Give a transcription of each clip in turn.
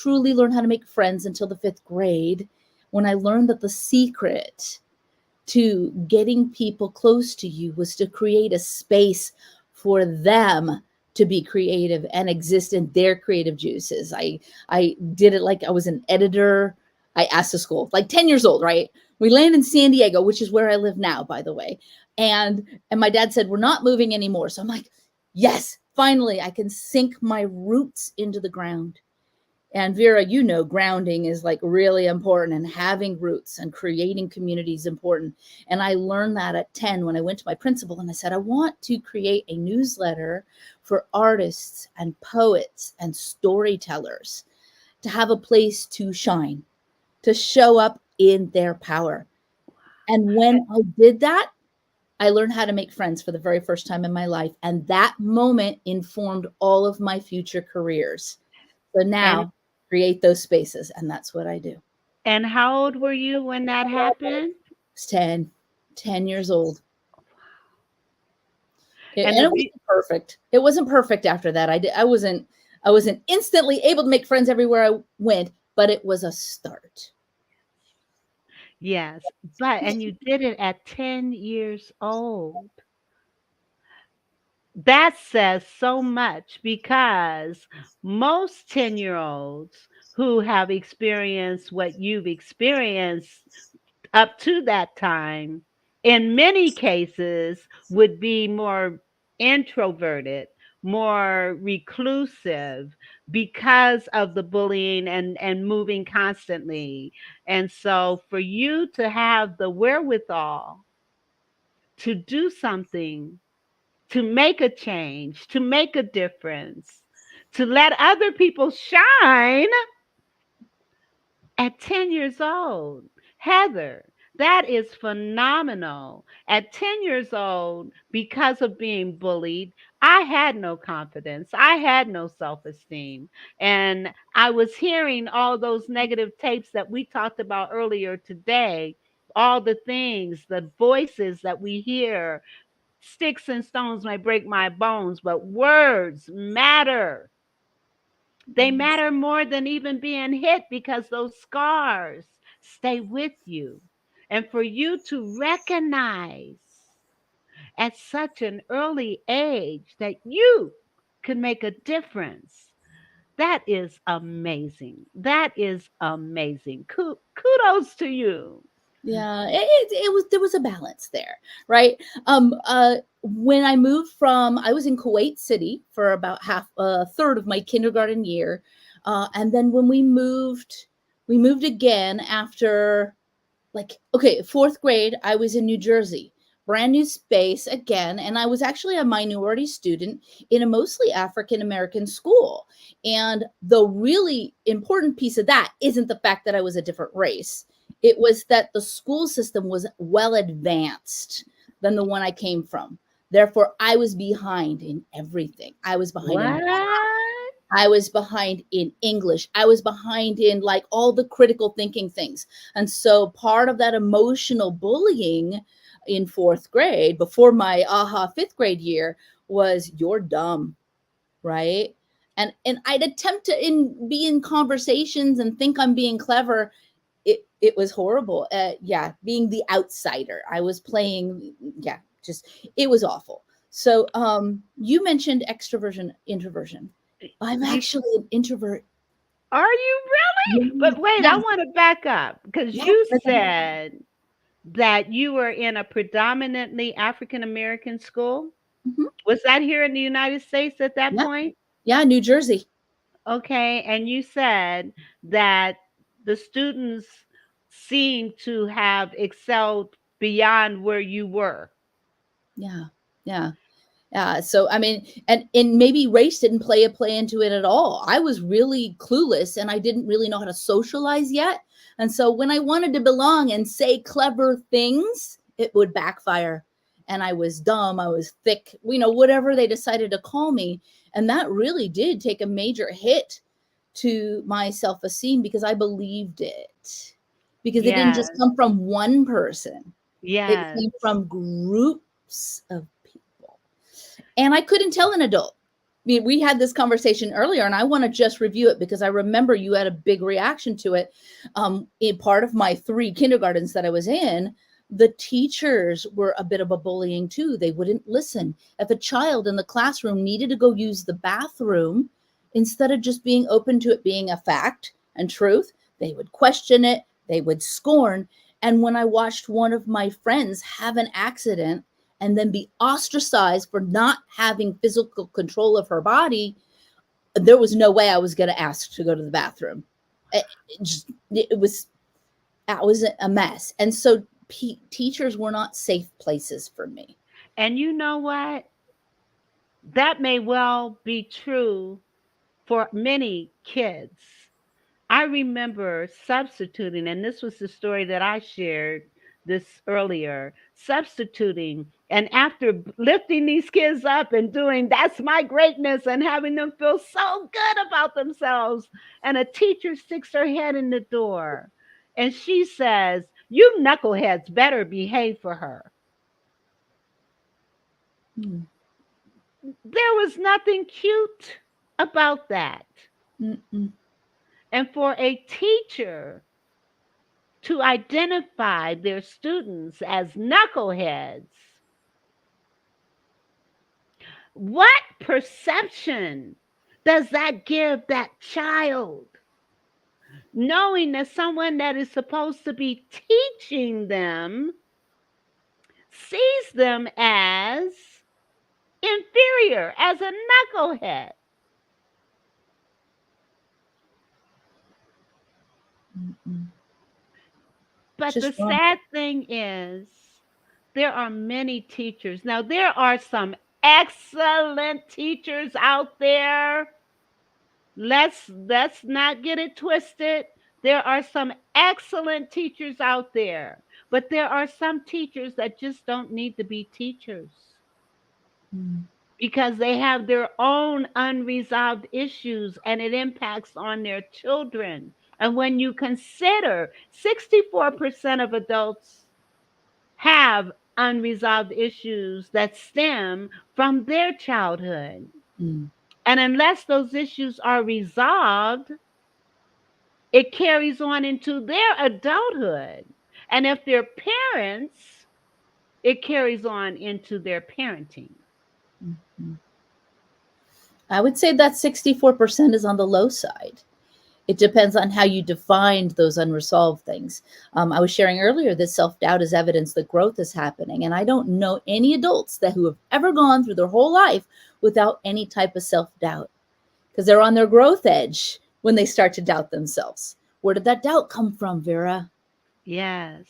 truly learn how to make friends until the 5th grade, when I learned that the secret to getting people close to you was to create a space for them to be creative and exist in their creative juices. I did it like I was an editor. I asked the school, like 10 years old, right? We landed in San Diego, which is where I live now, by the way. And my dad said, we're not moving anymore. So I'm like, yes, finally I can sink my roots into the ground. And Vera, you know, grounding is like really important, and having roots and creating community is important. And I learned that at 10 when I went to my principal and I said, I want to create a newsletter for artists and poets and storytellers to have a place to shine, to show up in their power. And when I did that, I learned how to make friends for the very first time in my life. And that moment informed all of my future careers. So now create those spaces. And that's what I do. And how old were you when that happened? It's 10 years old. And And it wasn't perfect. It wasn't perfect after that. I wasn't instantly able to make friends everywhere I went, but it was a start. yes, and you did it at 10 years old. That says so much because most 10-year-olds who have experienced what you've experienced up to that time, in many cases, would be more introverted, more reclusive because of the bullying and moving constantly. And so for you to have the wherewithal to do something, to make a change, to make a difference, to let other people shine at 10 years old. Heather, that is phenomenal. At 10 years old, because of being bullied, I had no confidence. I had no self esteem. And I was hearing all those negative tapes that we talked about earlier today, all the things, the voices that we hear. Sticks and stones may break my bones, but words matter. They matter more than even being hit because those scars stay with you. And for you to recognize at such an early age that you can make a difference, that is amazing. That is amazing. Kudos to you. Yeah, it was, there was a balance there, right? When I moved from, I was in Kuwait City for about a third of my kindergarten year, and then when we moved again after, like, okay, 4th grade. I was in New Jersey, brand new space again, and I was actually a minority student in a mostly African American school. And the really important piece of that isn't the fact that I was a different race. It was that the school system was well advanced than the one I came from. Therefore, I was behind in everything. I was behind in, What? I was behind in English. I was behind in like all the critical thinking things. And so part of that emotional bullying in 4th grade, before my 5th grade year, was you're dumb, right? And I'd attempt to be in conversations and think I'm being clever. It was horrible. Yeah, being the outsider. I was playing, yeah, just it was awful. So you mentioned extroversion, introversion. I'm You actually an introvert. Are you really? But wait, I Yeah, want to back up because yeah. you said that you were in a predominantly African American school. Mhm. Was that here in the United States at that Yeah, point? yeah, New Jersey. Okay, and you said that the students seemed to have excelled beyond where you were. Yeah, yeah. So I mean, and maybe race didn't play into it at all. I was really clueless, and I didn't really know how to socialize yet. And so when I wanted to belong and say clever things, it would backfire. And I was dumb. I was thick. Whatever they decided to call me, and that really did take a major hit to my self-esteem because I believed it. Because it didn't just Yes, come from one person. It came yes. from groups of people. And I couldn't tell an adult. We had this conversation earlier, and I want to just review it because I remember you had a big reaction to it. In part of my 3 kindergartens that I was in, the teachers were a bit of a bullying too. They wouldn't listen. If a child in the classroom needed to go use the bathroom, instead of just being open to it being a fact and truth, they would question it, they would scorn. And when I watched one of my friends have an accident and then be ostracized for not having physical control of her body, there was no way I was going to ask to go to the bathroom. It was a mess. And so teachers were not safe places for me. And you know what? That may well be true for many kids. I remember substituting, and this was the story that I shared this earlier, substituting. And after lifting these kids up and doing that's my greatness and having them feel so good about themselves, and a teacher sticks her head in the door and she says, "You knuckleheads better behave for her." Mm. There was nothing cute about that. Mm-mm. And for a teacher to identify their students as knuckleheads, what perception does that give that child? Knowing that someone that is supposed to be teaching them sees them as inferior, as a knucklehead. Mm-mm. But the Just wrong. sad thing is, there are many teachers. Now, there are some excellent teachers out there. Let's not get it twisted. There are some excellent teachers out there, but there are some teachers that just don't need to be teachers Mm. because they have their own unresolved issues and it impacts on their children. And when you consider 64% of adults have unresolved issues that stem from their childhood. Mm. And unless those issues are resolved, it carries on into their adulthood. And if they're parents, it carries on into their parenting. Mm. I would say that 64% is on the low side. It depends on how you defined those unresolved things. I was sharing earlier that self-doubt is evidence that growth is happening. And I don't know any adults who have ever gone through their whole life without any type of self-doubt, because they're on their growth edge when they start to doubt themselves. Where did that doubt come from, Vera? Yes.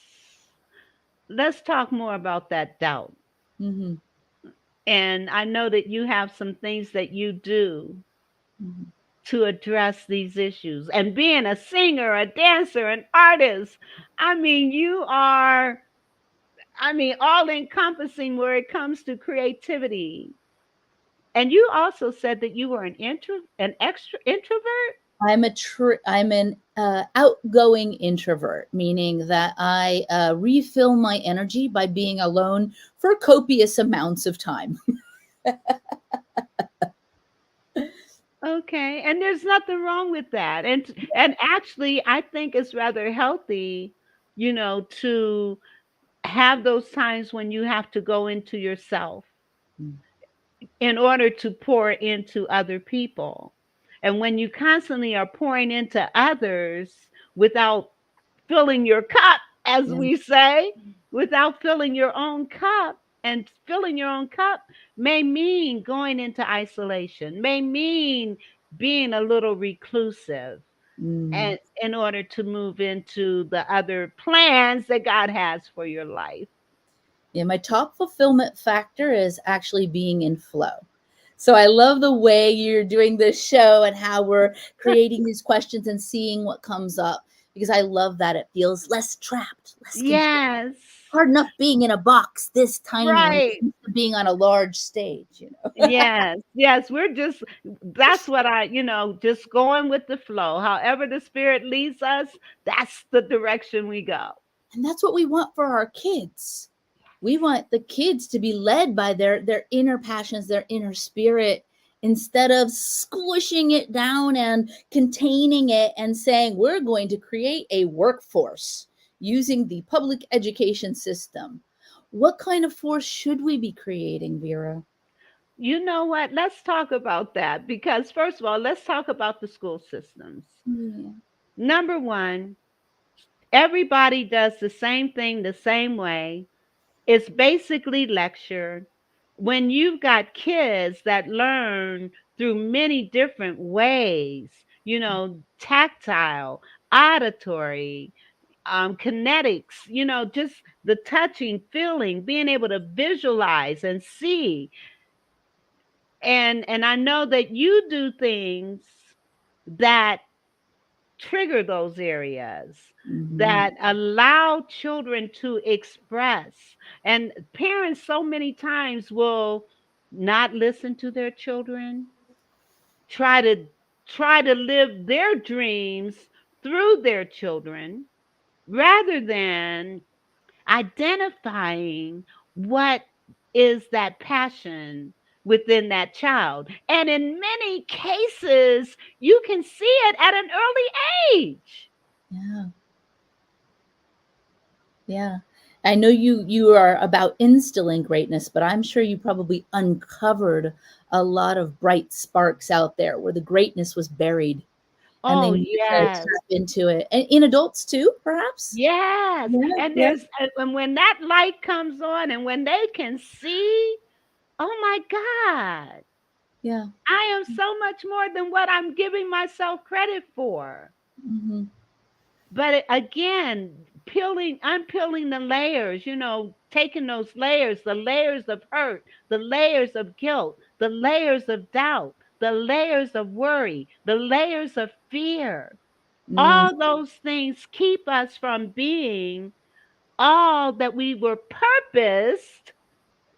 Let's talk more about that doubt. Mm-hmm. And I know that you have some things that you do Mm-hmm. to address these issues. And being a singer, a dancer, an artist, I mean, you are, all encompassing where it comes to creativity. And you also said that you were an extra introvert. I'm an outgoing introvert, meaning that I refill my energy by being alone for copious amounts of time. Okay, and there's nothing wrong with that. And actually, I think it's rather healthy, to have those times when you have to go into yourself Mm. in order to pour into other people. And when you constantly are pouring into others without filling your cup, as Yeah. we say, without filling your own cup, and filling your own cup may mean going into isolation, may mean being a little reclusive, Mm. and in order to move into the other plans that God has for your life. Yeah, my top fulfillment factor is actually being in flow. So I love the way you're doing this show and how we're creating these questions and seeing what comes up, because I love that it feels less trapped, less controlled. Yes. Hard enough being in a box this tiny when it Right. comes to being on a large stage. Yes. Yes. That's what just going with the flow. However the Spirit leads us, that's the direction we go. And that's what we want for our kids. We want the kids to be led by their inner passions, their inner spirit, instead of squishing it down and containing it and saying, we're going to create a workforce using the public education system. What kind of force should we be creating, Vera? You know what? Let's talk about that because, first of all, let's talk about the school systems. Yeah. Number one, everybody does the same thing the same way. It's basically lecture. When you've got kids that learn through many different ways, tactile, auditory, kinetics, just the touching, feeling, being able to visualize and see. And I know that you do things that trigger those areas, Mm-hmm. that allow children to express. And parents so many times will not listen to their children, try to live their dreams through their children rather than identifying what is that passion within that child. And in many cases, you can see it at an early age. Yeah. Yeah. I know you are about instilling greatness, but I'm sure you probably uncovered a lot of bright sparks out there where the greatness was buried and they Oh, needed to yes. tap into it. And in adults too, perhaps? Yes. Yeah, And yeah, and when that light comes on and when they can see, oh my God, yeah. I am so much more than what I'm giving myself credit for. Hmm. But again, unpeeling the layers, taking those layers, the layers of hurt, the layers of guilt, the layers of doubt, the layers of worry, the layers of fear. Mm, All those things keep us from being all that we were purposed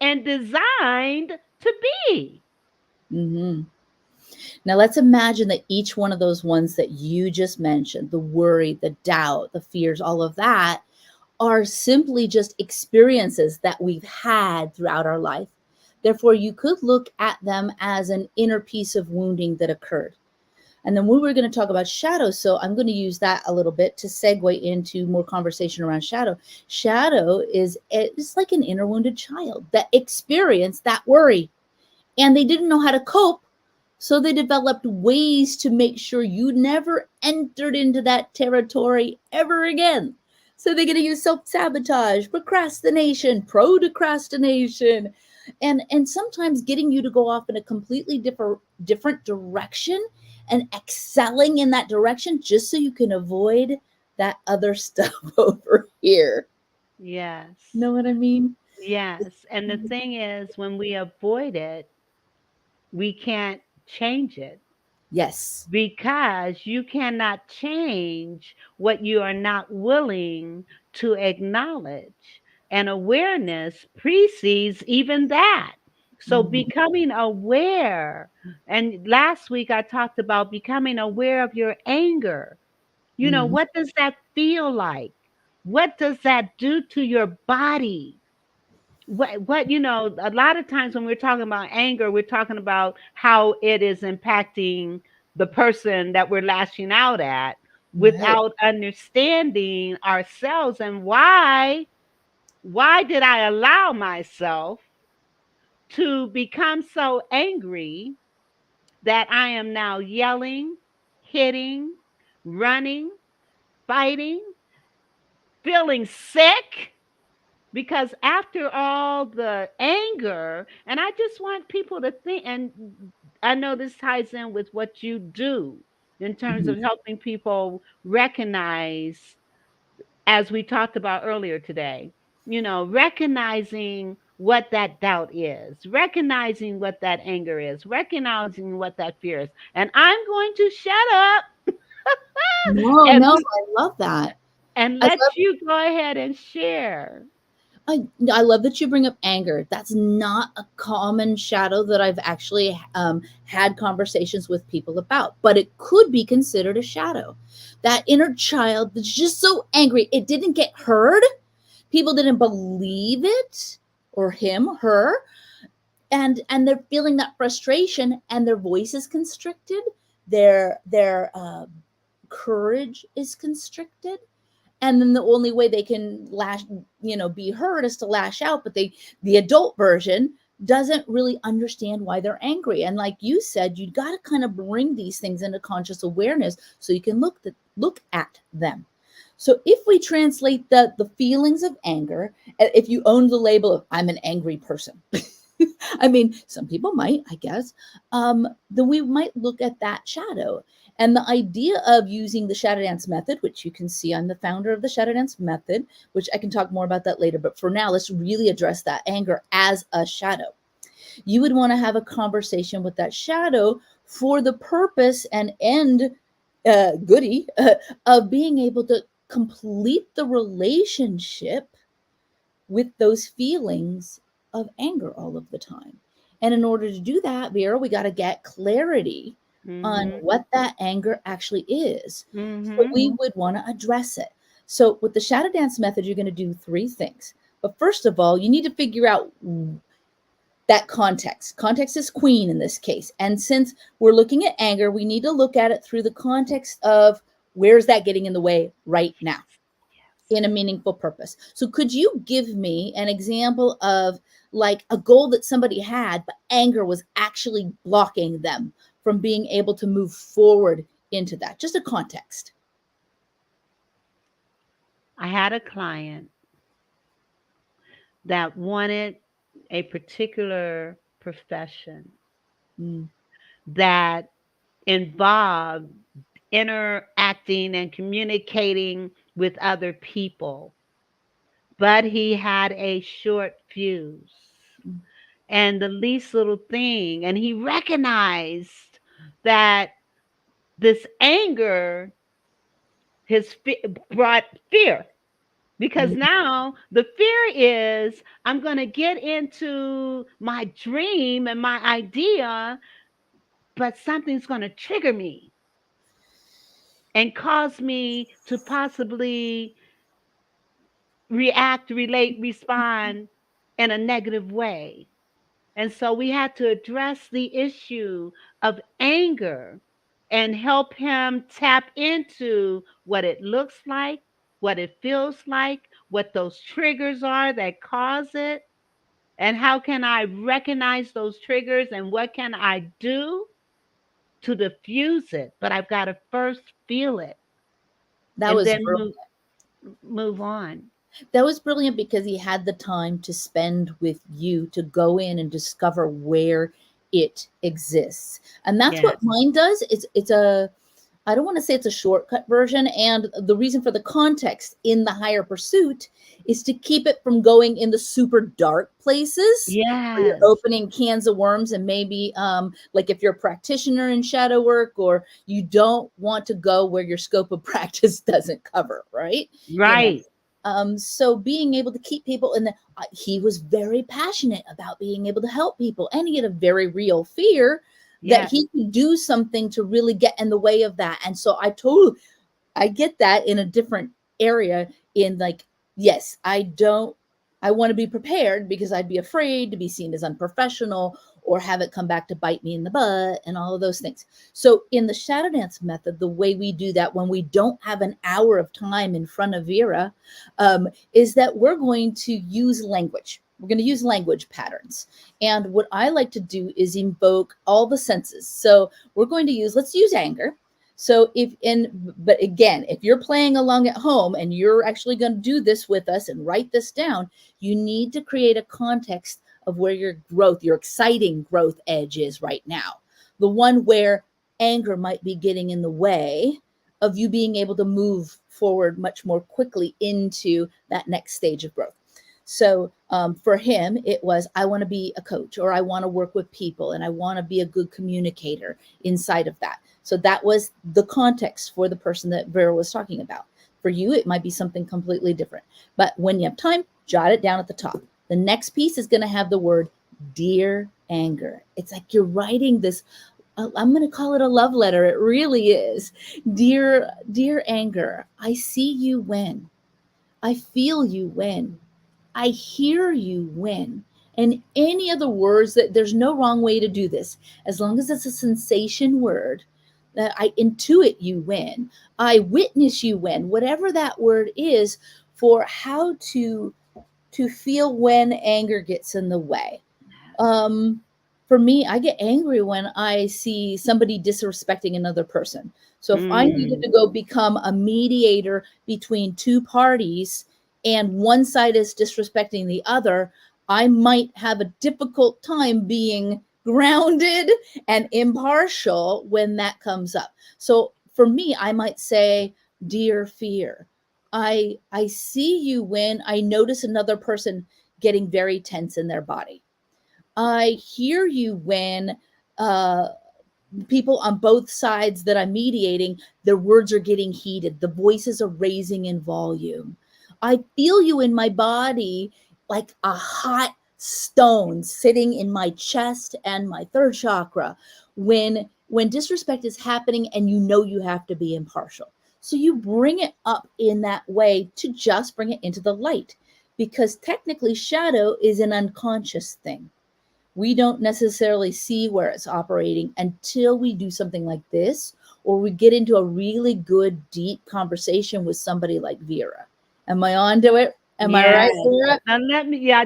and designed to be. hmm. Now let's imagine that each one of those ones that you just mentioned, the worry, the doubt, the fears, all of that, are simply just experiences that we've had throughout our life. Therefore, you could look at them as an inner piece of wounding that occurred. And then we were going to talk about shadow. So I'm going to use that a little bit to segue into more conversation around shadow. Shadow is it's like an inner wounded child that experienced that worry and they didn't know how to cope. So they developed ways to make sure you never entered into that territory ever again. So they're going to use self-sabotage, procrastination, procrastination, and sometimes getting you to go off in a completely different direction and excelling in that direction just so you can avoid that other stuff over here. Yes. Know what I mean? Yes. And the thing is, when we avoid it, we can't change it Yes. because you cannot change what you are not willing to acknowledge. And awareness precedes even that. So Mhm. becoming aware, and last week I talked about becoming aware of your anger. Mhm. What does that feel like? What does that do to your body? A lot of times when we're talking about anger, we're talking about how it is impacting the person that we're lashing out at Right. without understanding ourselves and why did I allow myself to become so angry that I am now yelling, hitting, running, fighting, feeling sick? Because after all the anger, and I just want people to think, and I know this ties in with what you do in terms Mhm. of helping people recognize, as we talked about earlier today, recognizing what that doubt is, recognizing what that anger is, recognizing what that fear is. And I'm going to shut up No, and no, I love that. I let love you go ahead and share. I love that you bring up anger. That's not a common shadow that I've actually had conversations with people about, but it could be considered a shadow. That inner child that's just so angry, it didn't get heard. People didn't believe it, or him, her, and they're feeling that frustration, and their voice is constricted, their courage is constricted, and then the only way they can be heard is to lash out. But the adult version doesn't really understand why they're angry. And like you said, you got to kind of bring these things into conscious awareness so you can look at them. So if we translate the feelings of anger, if you own the label of I'm an angry person, I mean, some people might, I guess, then we might look at that shadow. And the idea of using the shadow dance method, which you can see, I'm the founder of the shadow dance method, which I can talk more about that later. But for now, let's really address that anger as a shadow. You would want to have a conversation with that shadow for the purpose and end goodie of being able to complete the relationship with those feelings of anger all of the time. And in order to do that, Vera, we got to get clarity on Mm-hmm. what that anger actually is. So Mm-hmm. we would want to address it. So with the shadow dance method, you're going to do three things. But first of all, you need to figure out that context. Context is queen in this case. And since we're looking at anger, we need to look at it through the context of where's that getting in the way right now Yes. in a meaningful purpose. So could you give me an example of like a goal that somebody had, but anger was actually blocking them from being able to move forward into that? Just a context. I had a client that wanted a particular profession Mm, that involved interacting and communicating with other people, but he had a short fuse mm, and the least little thing. And he recognized that this anger brought fear. Because mm. now the fear is I'm going to get into my dream and my idea, but something's going to trigger me and cause me to possibly react, relate, respond in a negative way. And so we had to address the issue of anger and help him tap into what it looks like, what it feels like, what those triggers are that cause it, and how can I recognize those triggers and what can I do to diffuse it. But I've got to first feel it That and was then move on. That was brilliant because he had the time to spend with you to go in and discover where it exists. And that's Yes. what mine does. It's a I don't want to say it's a shortcut version. And the reason for the context in the higher pursuit is to keep it from going in the super dark places where you're Yes. opening cans of worms. And maybe like if you're a practitioner in shadow work, or you don't want to go where your scope of practice doesn't cover, right? You know, Right. so being able to keep people in the, he was very passionate about being able to help people, and he had a very real fear that Yes. he could do something to really get in the way of that. And so I get that in a different area in like, yes, I want to be prepared because I'd be afraid to be seen as unprofessional or have it come back to bite me in the butt and all of those things. So in the shadow dance method, the way we do that when we don't have an hour of time in front of Vera, is that we're going to use language. We're going to use language patterns. And what I like to do is invoke all the senses. So let's use anger. So but again, if you're playing along at home and you're actually going to do this with us and write this down, you need to create a context of where your exciting growth edge is right now. The one where anger might be getting in the way of you being able to move forward much more quickly into that next stage of growth. So for him, it was, I want to be a coach, or I want to work with people, and I want to be a good communicator inside of that. So that was the context for the person that Vera was talking about. For you, it might be something completely different. But when you have time, jot it down at the top. The next piece is going to have the word dear anger. It's like you're writing this. I'm going to call it a love letter. It really is. Dear anger, I see you win. I feel you win. I hear you win. And any other words, that there's no wrong way to do this. As long as it's a sensation word, that I intuit you win, I witness you win, whatever that word is, for how to feel when anger gets in the way. Um, for me, I get angry when I see somebody disrespecting another person. So if I needed Mm. to go become a mediator between two parties and one side is disrespecting the other, I might have a difficult time being grounded and impartial when that comes up. So for me, I might say, dear fear, I see you when I notice another person getting very tense in their body. I hear you when uh, people on both sides that I'm mediating, their words are getting heated, the voices are raising in volume. I feel you in my body like a hot stone sitting in my chest and my third chakra when disrespect is happening and you know you have to be impartial. So you bring it up in that way to just bring it into the light, because technically shadow is an unconscious thing. We don't necessarily see where it's operating until we do something like this, or we get into a really good deep conversation with somebody like Vera. Am I on to it? Am I Yes. right, Vera? Now let me, yeah,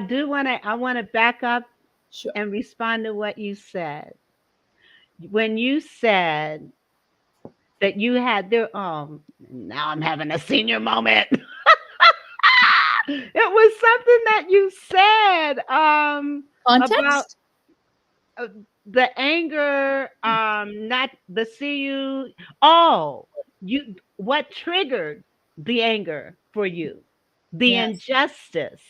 I want to back up Sure. and respond to what you said. When you said that you had their, now I'm having a senior moment. It was something that you said about Context. uh, the anger, not the CU. Oh, you, what triggered the anger for you? The Yes. injustice.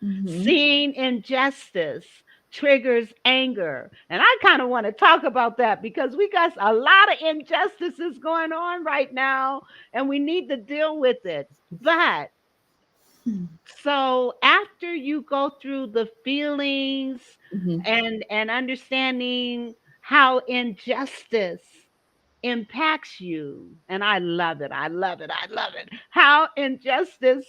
Hmm. Seeing injustice triggers anger. And I kind of want to talk about that because we got a lot of injustices going on right now and we need to deal with it. But so after you go through the feelings Hmm. and understanding how injustice impacts you, and I love it, I love it, I love it, how injustice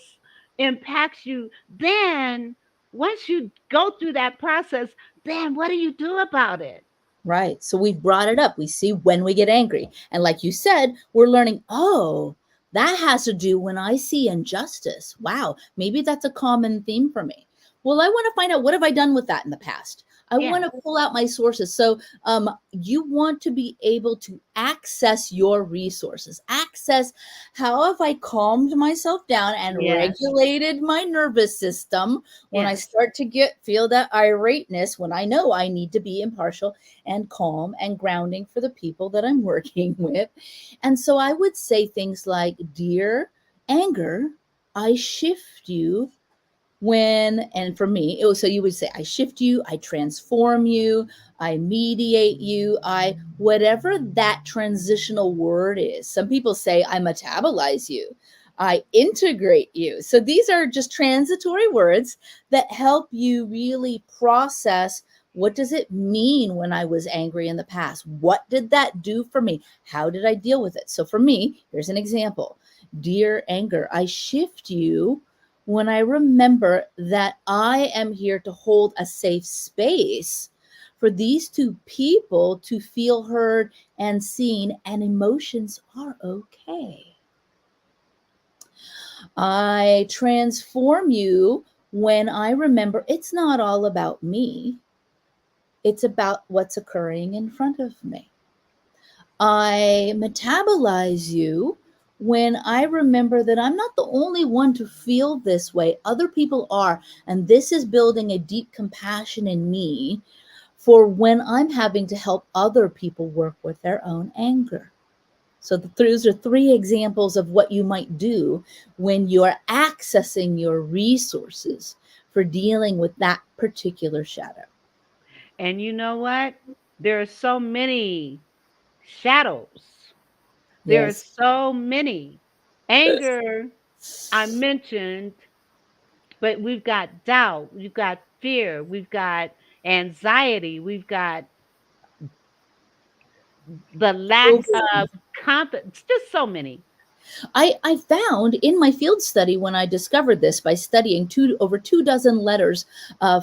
impacts you, then once you go through that process, then what do you do about it? Right. So we've brought it up. We see when we get angry. And like you said, we're learning, oh, that has to do when I see injustice. Wow. Maybe that's a common theme for me. Well, I want to find out, what have I done with that in the past? I want Yes, to pull out my sources. So you want to be able to access your resources, access how have I calmed myself down and yes, regulated my nervous system when I yes. start to feel that irateness, when I know I need to be impartial and calm and grounding for the people that I'm working with. And so I would say things like, dear anger, I shift you when, and for me, it was, so you would say, I shift you, I transform you, I mediate you, I, whatever that transitional word is. Some people say, I metabolize you, I integrate you. So these are just transitory words that help you really process, what does it mean when I was angry in the past? What did that do for me? How did I deal with it? So for me, here's an example. Dear anger, I shift you when I remember that I am here to hold a safe space for these two people to feel heard and seen, and emotions are okay. I transform you when I remember it's not all about me, it's about what's occurring in front of me. I metabolize you when I remember that I'm not the only one to feel this way. Other people are. And this is building a deep compassion in me for when I'm having to help other people work with their own anger. So those are three examples of what you might do when you're accessing your resources for dealing with that particular shadow. And you know what? There are so many shadows. There are Yes. so many. Anger, I mentioned, but we've got doubt, we've got fear, we've got anxiety, we've got the lack of confidence, just so many. I found in my field study when I discovered this by studying over 2 dozen letters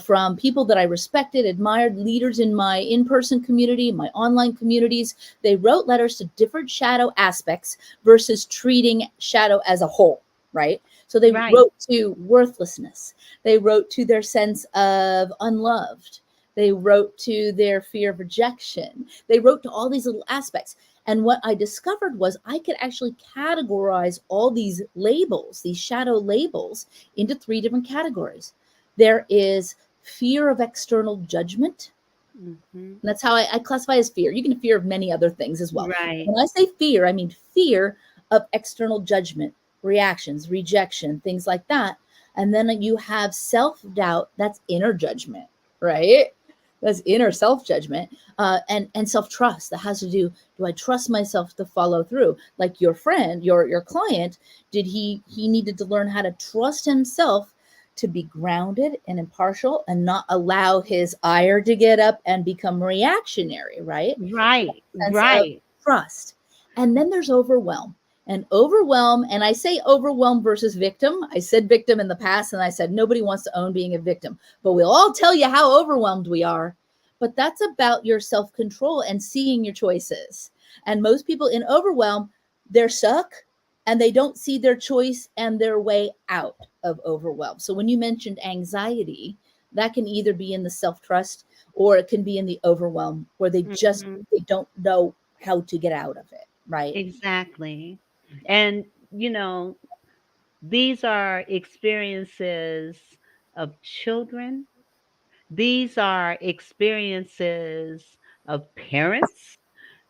from people that I respected, admired, leaders in my in-person community, my online communities. They wrote letters to different shadow aspects versus treating shadow as a whole, right? So they Right. wrote to worthlessness. They wrote to their sense of unloved. They wrote to their fear of rejection. They wrote to all these little aspects. And what I discovered was I could actually categorize all these labels, these shadow labels, into 3 different categories. There is fear of external judgment. Hmm. And that's how I classify as fear. You can fear of many other things as well. Right. When I say fear, I mean fear of external judgment, reactions, rejection, things like that. And then you have self doubt, that's inner judgment, right? That's inner self judgment, and self trust that has to do I trust myself to follow through? Like your friend, your client, did he needed to learn how to trust himself to be grounded and impartial and not allow his ire to get up and become reactionary, right? So Right. that sense of Right. trust. And then there's overwhelm. And overwhelm, and I say overwhelm versus victim. I said victim in the past, and I said nobody wants to own being a victim, but we'll all tell you how overwhelmed we are. But that's about your self control and seeing your choices. And most people in overwhelm, they're stuck and they don't see their choice and their way out of overwhelm. So when you mentioned anxiety, that can either be in the self trust or it can be in the overwhelm where Hmm. they don't know how to get out of it, right? Exactly. And, you know, these are experiences of children. These are experiences of parents.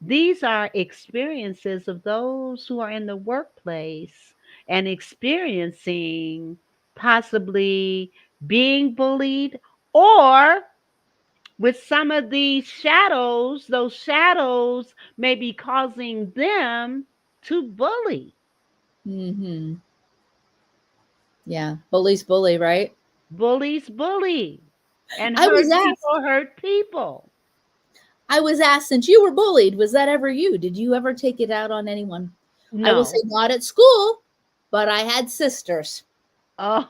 These are experiences of those who are in the workplace and experiencing possibly being bullied, or with some of these shadows, those shadows may be causing them to bully. Mm-hmm. Yeah. Bullies bully, right? Bullies bully. And I was asked, hurt people. since you were bullied, was that ever you? Did you ever take it out on anyone? I will say No. not at school, but I had sisters. Oh,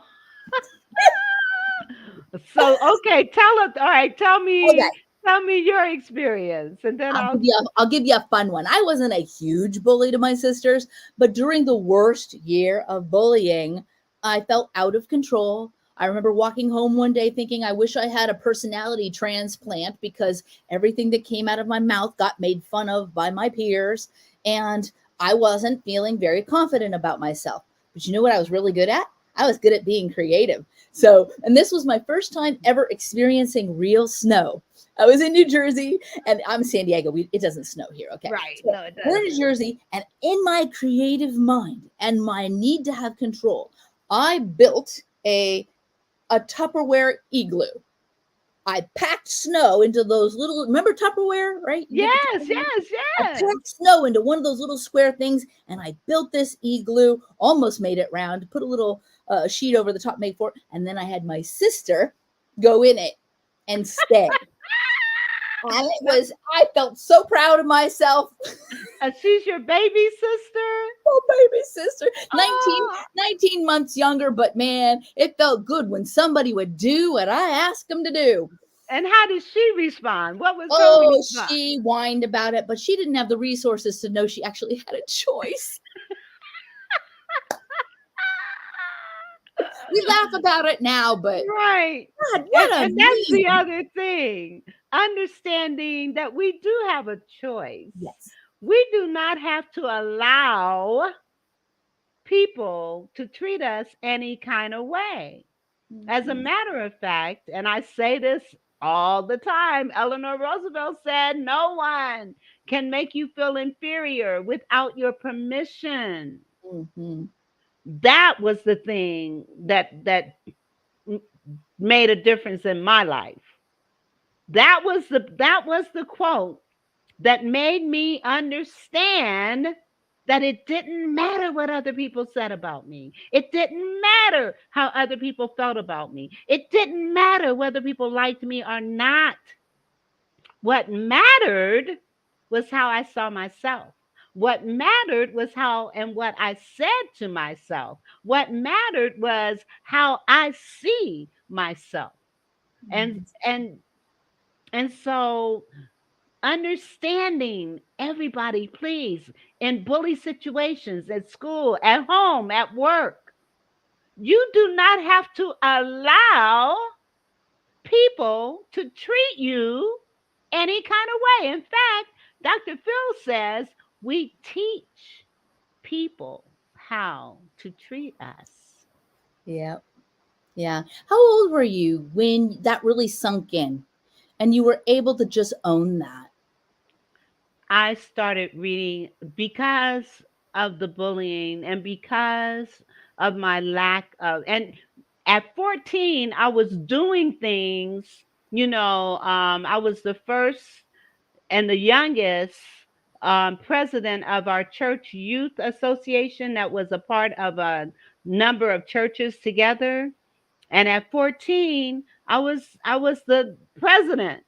so okay, tell us. All right, Okay. tell me your experience, and then I'll. I'll give you a fun one. I wasn't a huge bully to my sisters, but during the worst year of bullying, I felt out of control. I remember walking home one day thinking I wish I had a personality transplant because everything that came out of my mouth got made fun of by my peers, and I wasn't feeling very confident about myself. But you know what I was really good at? I was good at being creative. So, and this was my first time ever experiencing real snow. I was in New Jersey and I'm San Diego. It doesn't snow here. Okay. Right. So No, it we're in New doesn't. Jersey, and in my creative mind and my need to have control, I built a Tupperware igloo. I packed snow into those little, remember Tupperware, right? You get the Yes, Tupperware. yes, I yes. packed snow into one of those little square things, and I built this igloo, almost made it round, put a little sheet over the top, made for it, and then I had my sister go in it and stay. And it was, I felt so proud of myself. She's your baby sister. Oh, baby sister, Oh, 19 months younger, but man, it felt good when somebody would do what I asked them to do. and how did she respond? What was her Oh, response? she whined about it, but she didn't have the resources to know she actually had a choice. We laugh about it now, but Right. God, what a And that's the mean. other thing. Understanding that we do have a choice. Yes. We do not have to allow people to treat us any kind of way. As a Mhm. matter of fact, and I say this all the time, Eleanor Roosevelt said, no one can make you feel inferior without your permission. Mhm. That was the thing that made a difference in my life. That was the quote that made me understand that it didn't matter what other people said about me. It didn't matter how other people felt about me. It didn't matter whether people liked me or not. What mattered was how I saw myself. What mattered was how and what I said to myself. What mattered was how I see myself. And and and so understanding everybody, please, in bully situations, at school, at home, at work, you do not have to allow people to treat you any kind of way. In fact, Dr. Phil says we teach people how to treat us. Yeah. Yeah. How old were you when that really sunk in and you were able to just own that? I started reading because of the bullying and because of my lack of, and at 14, I was doing things, I was the first and the youngest president of our church youth association that was a part of a number of churches together. And at 14, I was the president,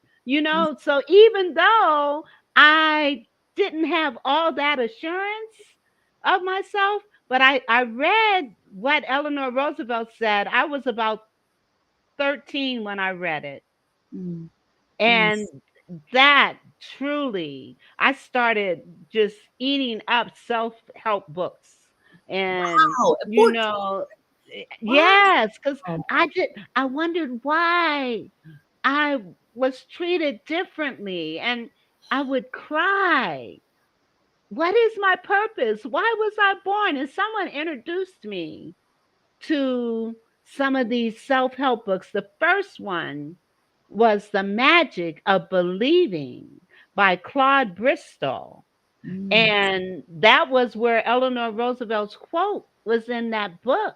So even though I didn't have all that assurance of myself, but I read what Eleanor Roosevelt said. I was about 13 when I read it. Mm, And yes. that truly, I started just eating up self-help books. And, Wow. At 14. yes, because Wow. I wondered why I was treated differently, and I would cry. What is my purpose? Why was I born? And someone introduced me to some of these self help books. The first one was The Magic of Believing by Claude Bristol. Mm, And that was where Eleanor Roosevelt's quote was in that book.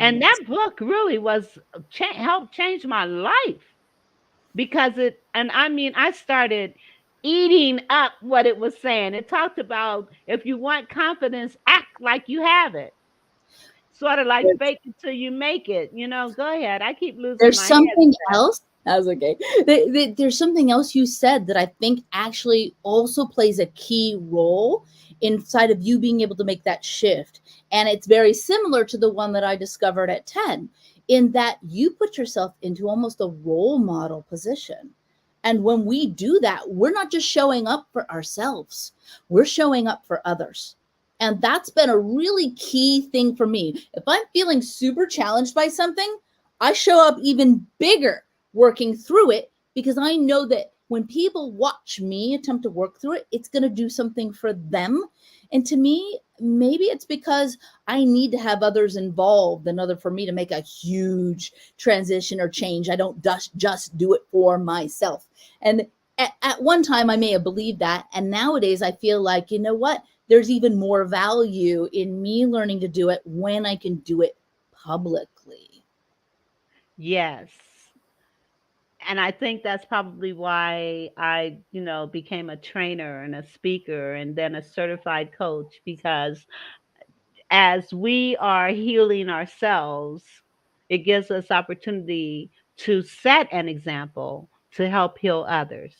And that yes. book really was helped change my life because I mean, I started eating up what it was saying. It talked about if you want confidence, act like you have it. Sort of like fake it till you make it. Go ahead. I keep losing There's my something head. else. That's okay. There's something else you said that I think actually also plays a key role inside of you being able to make that shift. And it's very similar to the one that I discovered at 10, in that you put yourself into almost a role model position. And when we do that, we're not just showing up for ourselves, we're showing up for others. And that's been a really key thing for me. If I'm feeling super challenged by something, I show up even bigger working through it because I know that when people watch me attempt to work through it, it's going to do something for them. And to me, maybe it's because I need to have others involved in order for me to make a huge transition or change. I don't just do it for myself. And at one time, I may have believed that. And nowadays, I feel like, you know what? There's even more value in me learning to do it when I can do it publicly. Yes. And I think that's probably why I, became a trainer and a speaker and then a certified coach because as we are healing ourselves, it gives us opportunity to set an example to help heal others.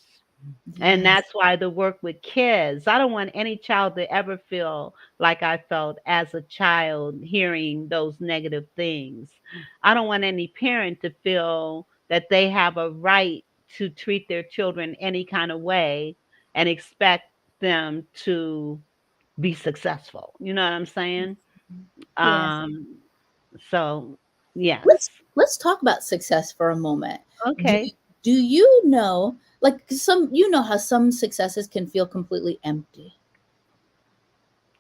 And Yes. that's why the work with kids, I don't want any child to ever feel like I felt as a child hearing those negative things. I don't want any parent to feel that they have a right to treat their children any kind of way and expect them to be successful. You know what I'm saying? Yes. Um, so yes. Let's talk about success for a moment. Do Okay. do you know, like, some, you know how some successes can feel completely empty,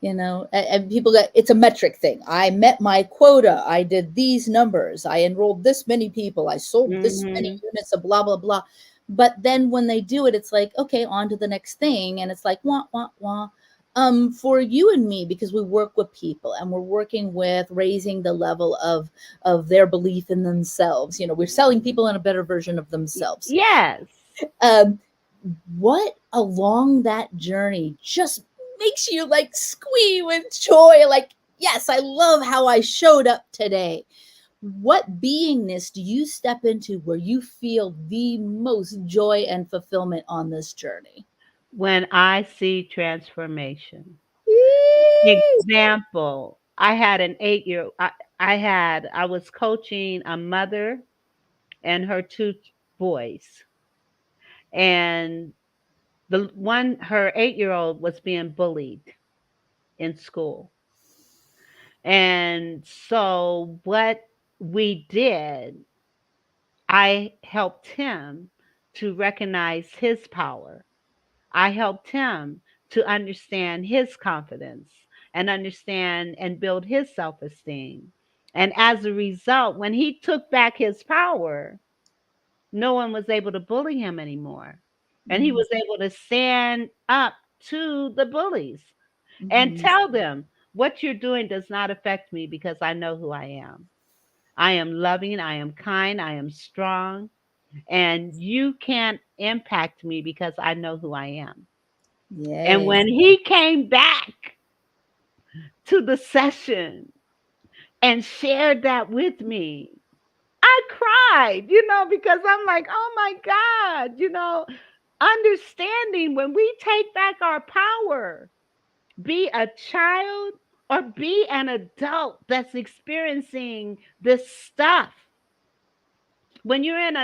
and people get, it's a metric thing. I met my quota, I did these numbers, I enrolled this many people, I sold this many Hmm. units of blah blah blah. But then when they do it, it's like, okay, on to the next thing, and it's like wah wah wah. For you and me, because we work with people and we're working with raising the level of their belief in themselves, we're selling people in a better version of themselves. Yes. um, what along that journey just makes you like squee with joy, like, yes, I love how I showed up today? What beingness do you step into where you feel the most joy and fulfillment on this journey? when I see transformation. Yee. Example, I had an 8-year I was coaching a mother and her two boys. And the one her 8-year-old was being bullied in school. And so what we did, I helped him to recognize his power. I helped him to understand his confidence and understand and build his self esteem. And as a result, when he took back his power, no one was able to bully him anymore. And he Mhm, was able to stand up to the bullies and mhm. tell them, what you're doing does not affect me because I know who I am. I am loving, I am kind, I am strong, and you can't impact me because I know who I am. And Yes. when he came back to the session and shared that with me, I cried, because I'm like, oh my God, understanding when we take back our power, be a child or be an adult that's experiencing this stuff. When you're in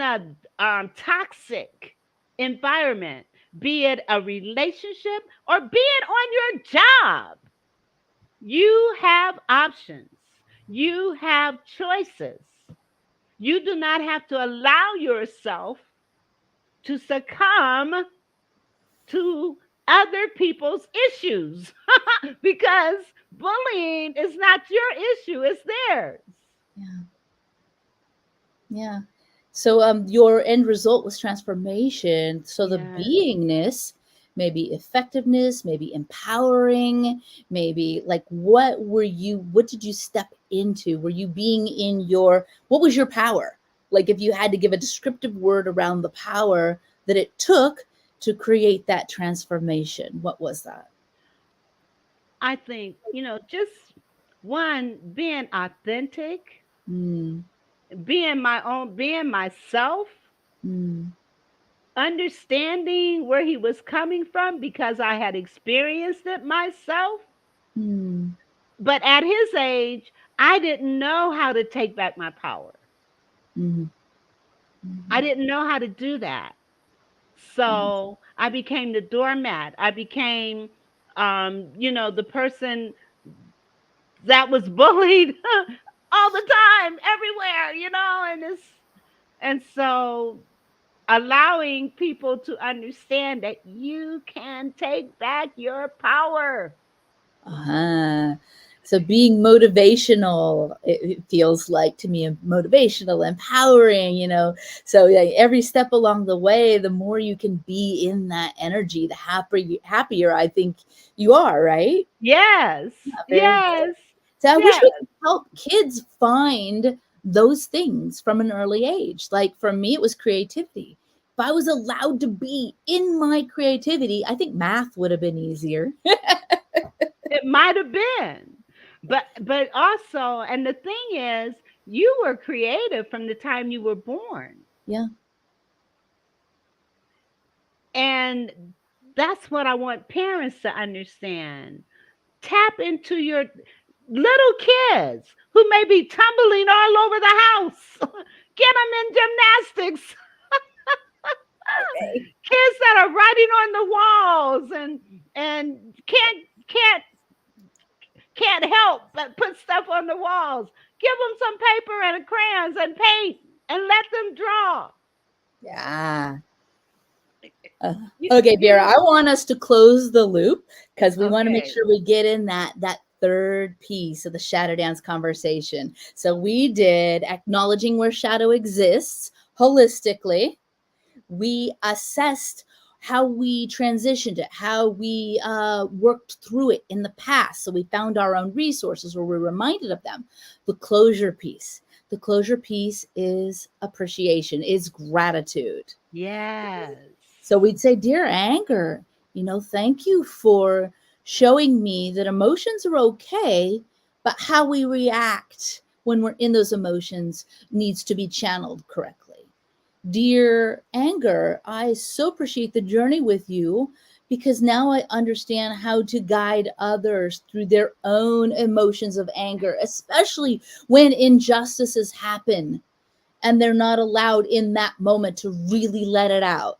a toxic environment, be it a relationship or be it on your job, you have options. You have choices. You do not have to allow yourself to succumb to other people's issues because bullying is not your issue, it's theirs. Yeah. Yeah. So your end result was transformation. So the Yeah. beingness, maybe effectiveness, maybe empowering, maybe like what did you step into? Were you being in what was your power? Like if you had to give a descriptive word around the power that it took to create that transformation, what was that? I think, just one, being authentic, Mm, being myself, mm, understanding where he was coming from because I had experienced it myself. mm, But at his age, I didn't know how to take back my power. mm, I mm, didn't know how to do that. yes. So I became the doormat. I became, the person that was bullied all the time, everywhere, and so allowing people to understand that you can take back your power. Uh-huh. So being motivational, it feels like to me motivational, empowering, So yeah, every step along the way, the more you can be in that energy, the happier I think you are, right? Yes, Yeah, very good. yes, So I wish yes. we could help kids find those things from an early age. Like for me, it was creativity. If I was allowed to be in my creativity, I think math would have been easier. It might have been. But also, and the thing is, you were creative from the time you were born. Yeah. And that's what I want parents to understand. Tap into your little kids who may be tumbling all over the house. Get them in gymnastics. Okay. Kids that are writing on the walls and can't help but put stuff on the walls. Give them some paper and crayons and paint and let them draw. Yeah. Uh, You, okay, you Vera, know, I want us to close the loop because we want to make okay. sure we get in that third piece of the shadow dance conversation. So we did acknowledging where shadow exists holistically. We assessed how we transitioned it, how we worked through it in the past. So we found our own resources or we're reminded of them. The closure piece. The closure piece is appreciation, is gratitude. So Yes. we'd say, Dear anger, thank you for showing me that emotions are okay, but how we react when we're in those emotions needs to be channeled correctly. dear anger, I so appreciate the journey with you, because now I understand how to guide others through their own emotions of anger, especially when injustices happen and they're not allowed in that moment to really let it out,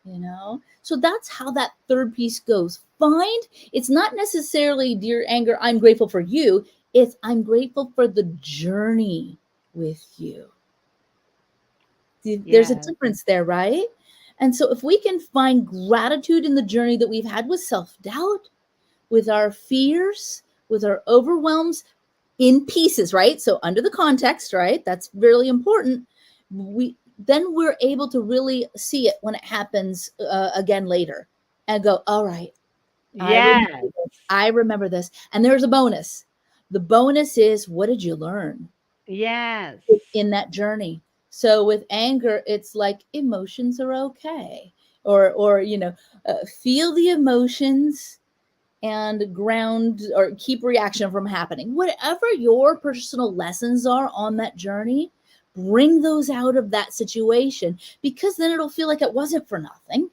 you know? So that's how that third piece goes. Find, it's not necessarily, dear anger, I'm grateful for you. It's, I'm grateful for the journey with you. There's a Yes. difference there, right? And so if we can find gratitude in the journey that we've had with self-doubt, with our fears, with our overwhelms, in pieces, right? So under the context, right? That's really important. Then we're able to really see it when it happens again later, and go, all right, Yes. I remember this. And there's a bonus. The bonus is, what did you learn Yes. in that journey? So with anger, it's like emotions are okay, or feel the emotions and ground or keep reaction from happening. Whatever your personal lessons are on that journey, bring those out of that situation, because then it'll feel like it wasn't for nothing.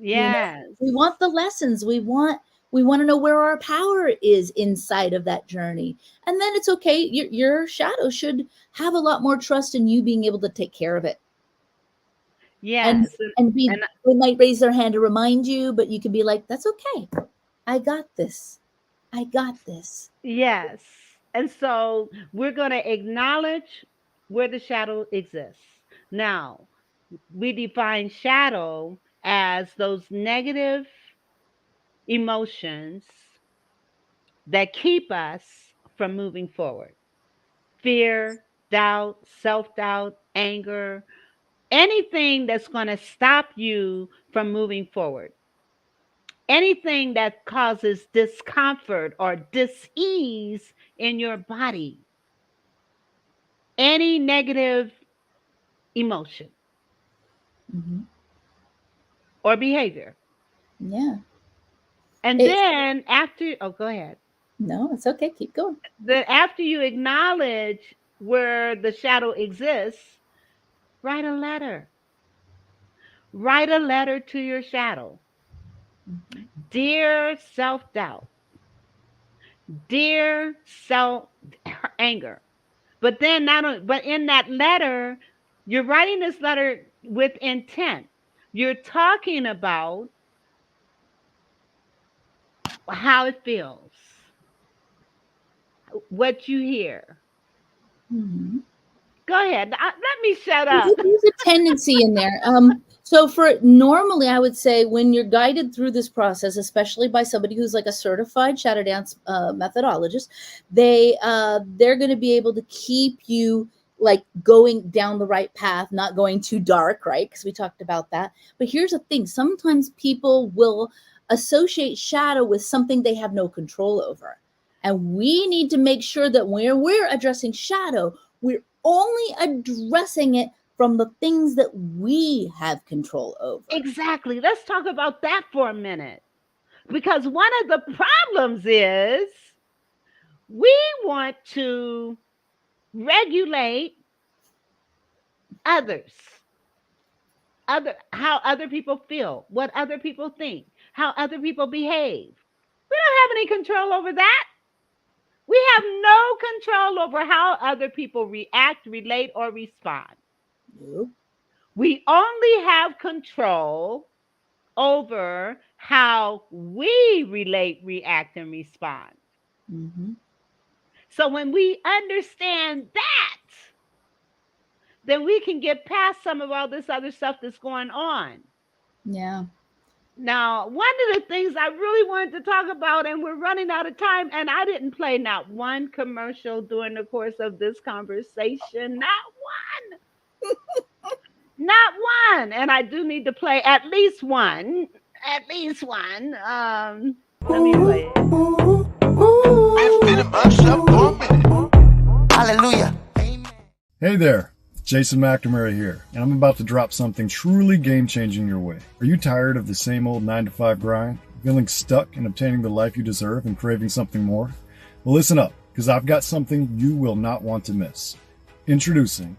Yes. We want the lessons. We want to know where our power is inside of that journey. And then it's okay. Your shadow should have a lot more trust in you being able to take care of it. And Yes. they might raise their hand to remind you, but you can be like, that's okay. I got this. I got this. Yes. And so we're going to acknowledge where the shadow exists. Now, we define shadow as those negative emotions that keep us from moving forward. Fear, doubt, self doubt, anger, anything that's going to stop you from moving forward. Anything that causes discomfort or dis-ease in your body, any negative emotion Mm-hmm. or behavior. Yeah. And then after, oh, go ahead. No, it's okay. Keep going. Then after you acknowledge where the shadow exists, write a letter. Write a letter to your shadow. Mm-hmm. Dear self-doubt, dear self anger. But then not only, but in that letter, you're writing this letter with intent. You're talking about how it feels, what you hear. Mm-hmm. Go ahead. Let me shut up. There's a tendency in there. So for normally, I would say when you're guided through this process, especially by somebody who's like a certified shadow dance methodologist, they're going to be able to keep you like going down the right path, not going too dark, right? Because we talked about that. But here's the thing: sometimes people will associate shadow with something they have no control over, and we need to make sure that when we're addressing shadow, we're only addressing it from the things that we have control over. Exactly. Let's talk about that for a minute. Because one of the problems is we want to regulate others, how other people feel, what other people think, how other people behave. We don't have any control over that. We have no control over how other people react, relate, or respond. Nope. We only have control over how we relate, react, and respond. Mm-hmm. So when we understand that, then we can get past some of all this other stuff that's going on. Yeah. Now, one of the things I really wanted to talk about, and we're running out of time, and I didn't play not one commercial during the course of this conversation. Not one. Not one. And I do need to play at least one. At least one. Let me play it. Hallelujah. Hey there, Jason McNamara here, and I'm about to drop something truly game-changing your way. Are you tired of the same old 9-to-5 grind? Feeling stuck in obtaining the life you deserve and craving something more? Well, listen up, because I've got something you will not want to miss. Introducing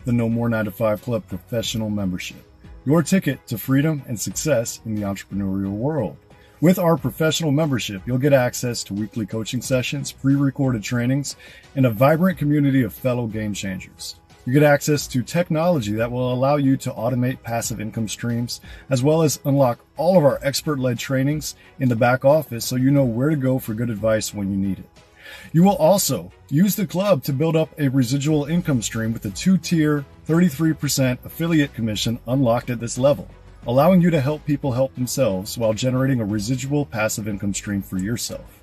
the the No More 9 to 5 Club professional membership, your ticket to freedom and success in the entrepreneurial world. With our professional membership, you'll get access to weekly coaching sessions, pre-recorded trainings, and a vibrant community of fellow game changers. You get access to technology that will allow you to automate passive income streams, as well as unlock all of our expert-led trainings in the back office so you know where to go for good advice when you need it. You will also use the club to build up a residual income stream with a 2-tier 33% affiliate commission unlocked at this level, allowing you to help people help themselves while generating a residual passive income stream for yourself.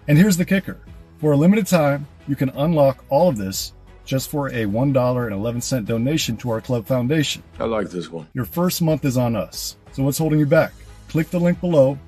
And here's the kicker. For a limited time, you can unlock all of this just for a $1.11 donation to our club foundation. I like this one. Your first month is on us. So what's holding you back? Click the link below,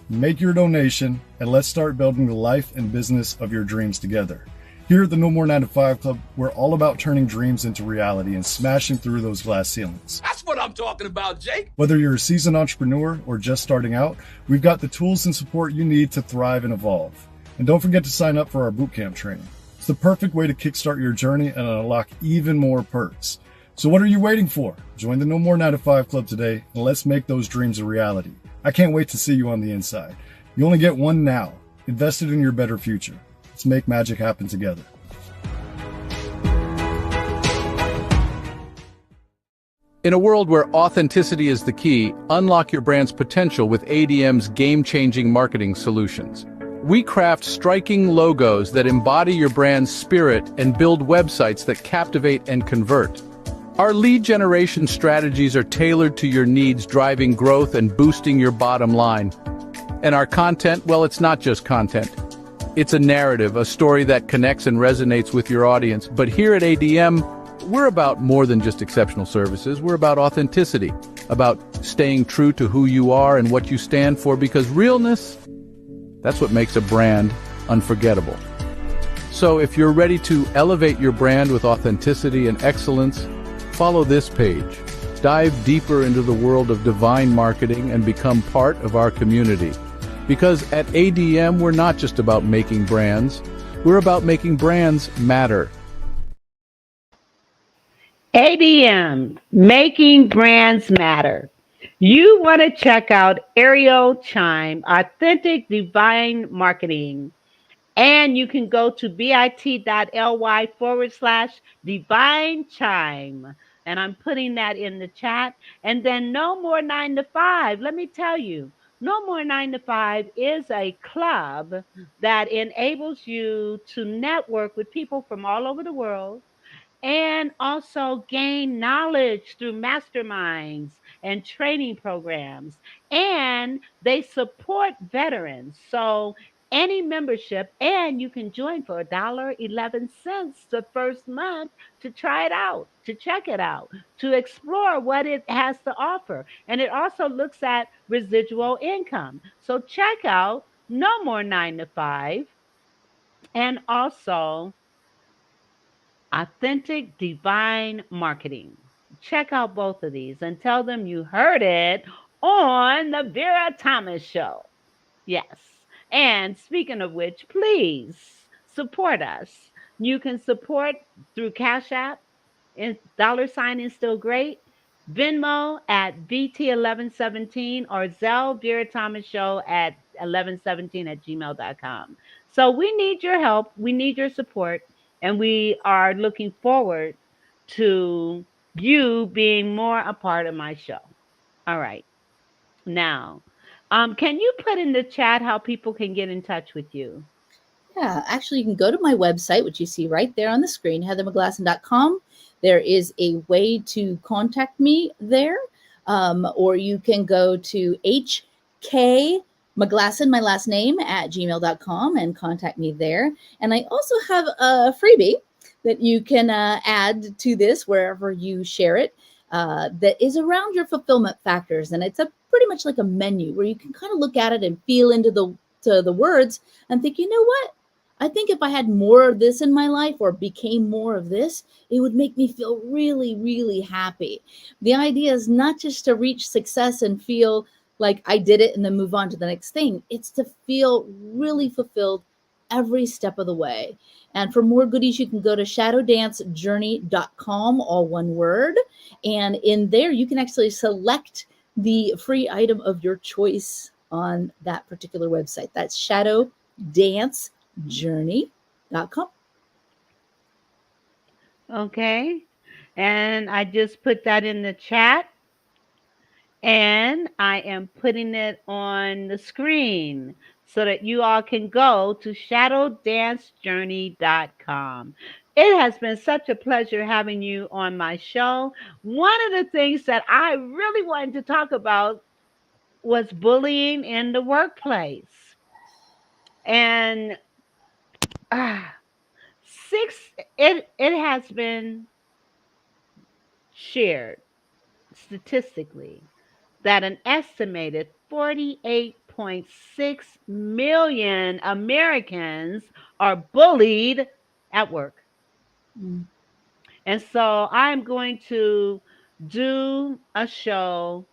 make your donation, and let's start building the life and business of your dreams together. Here at the No More 9 to 5 Club, we're all about turning dreams into reality and smashing through those glass ceilings. That's what I'm talking about, Jake. Whether you're a seasoned entrepreneur or just starting out, we've got the tools and support you need to thrive and evolve. And don't forget to sign up for our bootcamp training. It's the perfect way to kickstart your journey and unlock even more perks. So what are you waiting for? Join the No More 9 to 5 Club today, and let's make those dreams a reality. I can't wait to see you on the inside. You only get one now. Invest it in your better future. Let's make magic happen together. In a world where authenticity is the key, unlock your brand's potential with ADM's game-changing marketing solutions. We craft striking logos that embody your brand's spirit and build websites that captivate and convert. Our lead generation strategies are tailored to your needs, driving growth and boosting your bottom line. And our content, well, it's not just content. It's a narrative, a story that connects and resonates with your audience. But here at ADM, we're about more than just exceptional services. We're about authenticity, about staying true to who you are and what you stand for, because realness, that's what makes a brand unforgettable. So if you're ready to elevate your brand with authenticity and excellence, follow this page. Dive deeper into the world of divine marketing and become part of our community. Because at ADM, we're not just about making brands, we're about making brands matter. ADM, making brands matter. You want to check out Ariel, Chime, Authentic Divine Marketing. And you can go to bit.ly/divine chime. And I'm putting that in the chat. And then No More 9 to 5. Let me tell you, No More 9 to 5 is a club that enables you to network with people from all over the world and also gain knowledge through masterminds and training programs. And they support veterans. So any membership, and you can join for $1.11 the first month to try it out, to check it out, to explore what it has to offer. And it also looks at residual income. So check out No More 9 to 5 and also Authentic Divine Marketing. Check out both of these and tell them you heard it on the Vera Thomas Show. Yes. And speaking of which, please support us. You can support through Cash App, and $ is still great. Venmo at VT1117 or Zelle Vera Thomas Show at 1117@gmail.com. So we need your help. We need your support. And we are looking forward to you being more a part of my show. All right. Now, can you put in the chat how people can get in touch with you? Yeah, actually, you can go to my website, which you see right there on the screen, heathermeglasson.com. There is a way to contact me there, or you can go to HK Meglasson, my last name, at gmail.com and contact me there. And I also have a freebie that you can add to this wherever you share it that is around your fulfillment factors. And it's a pretty much like a menu where you can kind of look at it and feel into the words and think, you know what? I think if I had more of this in my life or became more of this, it would make me feel really, really happy. The idea is not just to reach success and feel like I did it and then move on to the next thing. It's to feel really fulfilled every step of the way. And for more goodies, you can go to shadowdancejourney.com, all one word. And in there, you can actually select the free item of your choice on that particular website. That's shadowdancejourney.com. Okay. And I just put that in the chat. And I am putting it on the screen so that you all can go to shadowdancejourney.com. It has been such a pleasure having you on my show. One of the things that I really wanted to talk about was bullying in the workplace. And it has been shared statistically that an estimated 48.6 million Americans are bullied at work. Mm. And so I'm going to do a show,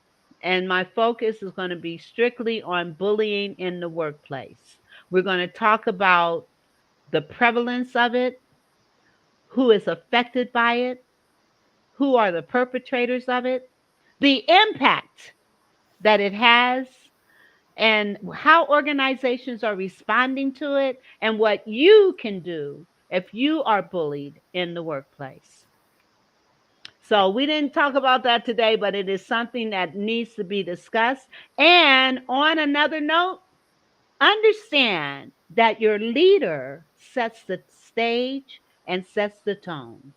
and my focus is going to be strictly on bullying in the workplace. We're going to talk about the prevalence of it, who is affected by it, who are the perpetrators of it, the impact that it has, and how organizations are responding to it, and what you can do if you are bullied in the workplace. So we didn't talk about that today, but it is something that needs to be discussed. And on another note, understand that your leader sets the stage and sets the tone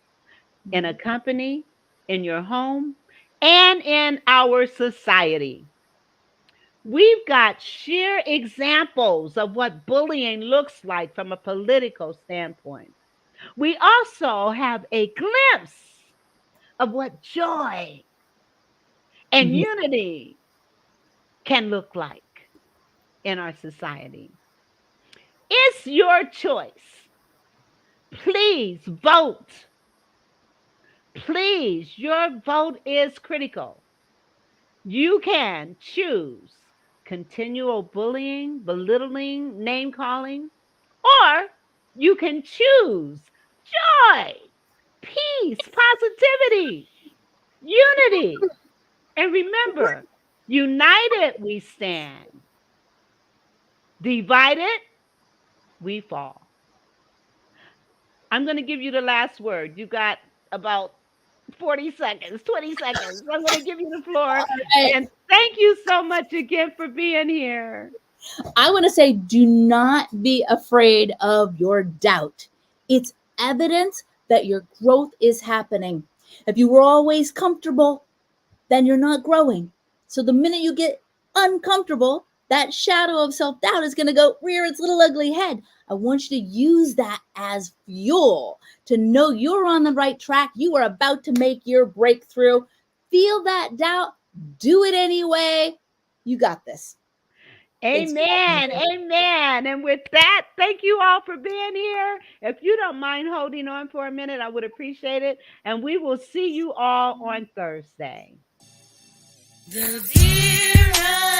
in a company, in your home, and in our society. We've got sheer examples of what bullying looks like from a political standpoint. We also have a glimpse of what joy and Yeah. unity can look like in our society. It's your choice. Please vote. Please, your vote is critical. You can choose continual bullying, belittling, name calling, or you can choose joy, peace, positivity, unity. And remember, united we stand, divided we fall. I'm going to give you the last word. You got about 40 seconds, 20 seconds. I'm going to give you the floor. Right. And thank you so much again for being here. I want to say, do not be afraid of your doubt. It's evidence that your growth is happening. If you were always comfortable, then you're not growing. So the minute you get uncomfortable, that shadow of self doubt is going to go rear its little ugly head. I want you to use that as fuel to know you're on the right track. You are about to make your breakthrough. Feel that doubt, do it anyway. You got this. Amen. Amen. And with that, thank you all for being here. If you don't mind holding on for a minute, I would appreciate it. And we will see you all on Thursday. The Vera